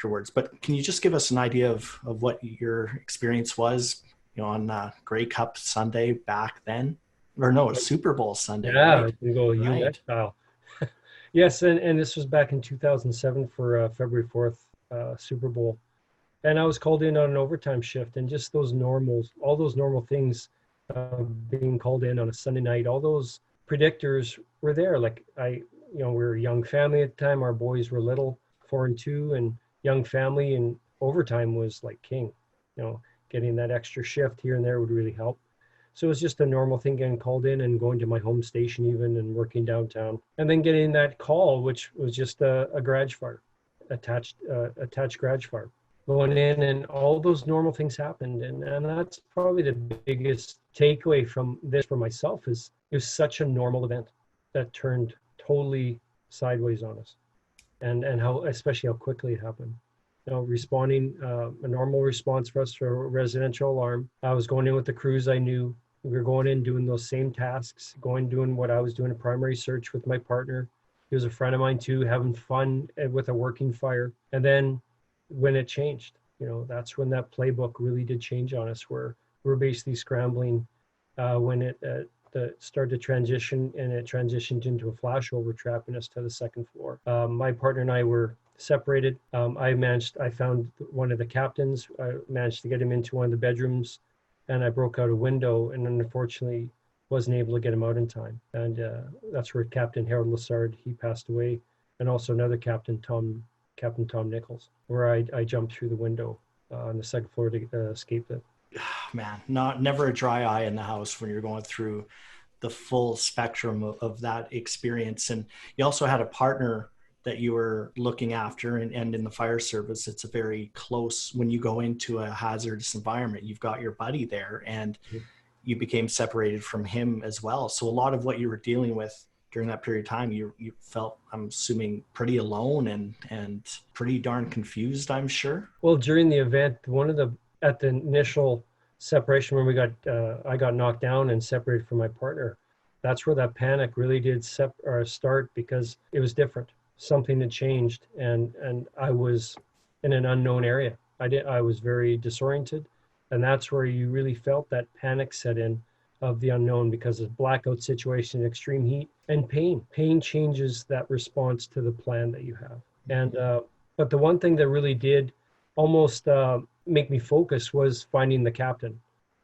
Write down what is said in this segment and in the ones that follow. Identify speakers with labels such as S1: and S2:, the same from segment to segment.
S1: afterwards. But can you just give us an idea of what your experience was, on Grey Cup Sunday back then? Or no, Super Bowl Sunday,
S2: Yeah,
S1: right?
S2: we go UMech
S1: Right.
S2: style. Yes, and this was back in 2007 for February 4th Super Bowl. And I was called in on an overtime shift, and just those normals, all those normal things, being called in on a Sunday night, all those predictors were there. Like we were a young family at the time. Our boys were little, 4 and 2, and young family, and overtime was like king. You know, getting that extra shift here and there would really help. So it was just a normal thing getting called in and going to my home station even and working downtown, and then getting that call, which was just a garage fire, attached garage fire, going in, and all those normal things happened. And that's probably the biggest takeaway from this for myself is it was such a normal event that turned totally sideways on us, and how, especially how quickly it happened. Responding, a normal response for us for a residential alarm. I was going in with the crews I knew. We were going in doing those same tasks, doing what I was doing, a primary search with my partner. He was a friend of mine too, having fun with a working fire. And then when it changed, that's when that playbook really did change on us, where we're basically scrambling when it started to transition, and it transitioned into a flashover, trapping us to the second floor. My partner and I were separated. I found one of the captains. I managed to get him into one of the bedrooms, and I broke out a window, and unfortunately wasn't able to get him out in time. And that's where Captain Harold Lassard, he passed away, and also another Captain Tom Nichols, where I jumped through the window on the second floor to escape it.
S1: Man, never a dry eye in the house when you're going through the full spectrum of that experience. And you also had a partner that you were looking after, and in the fire service, it's a very close, when you go into a hazardous environment, you've got your buddy there, and you became separated from him as well. So a lot of what you were dealing with during that period of time, you felt, I'm assuming, pretty alone and pretty darn confused, I'm sure.
S2: Well, during the event, at the initial separation, when I got knocked down and separated from my partner, that's where that panic really did start, because it was different. Something had changed, and I was in an unknown area. I was very disoriented, and that's where you really felt that panic set in of the unknown, because of blackout situation, extreme heat, and pain. Pain changes that response to the plan that you have. And but the one thing that really did almost make me focus was finding the captain.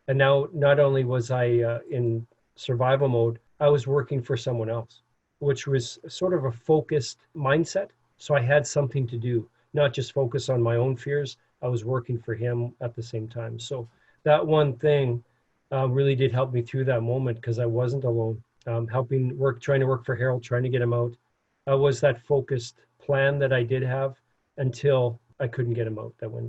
S2: And now, not only was I in survival mode, I was working for someone else, which was sort of a focused mindset. So I had something to do, not just focus on my own fears. I was working for him at the same time. So that one thing really did help me through that moment, because I wasn't alone. Trying to work for Harold, trying to get him out, was that focused plan that I did have until I couldn't get him out that window.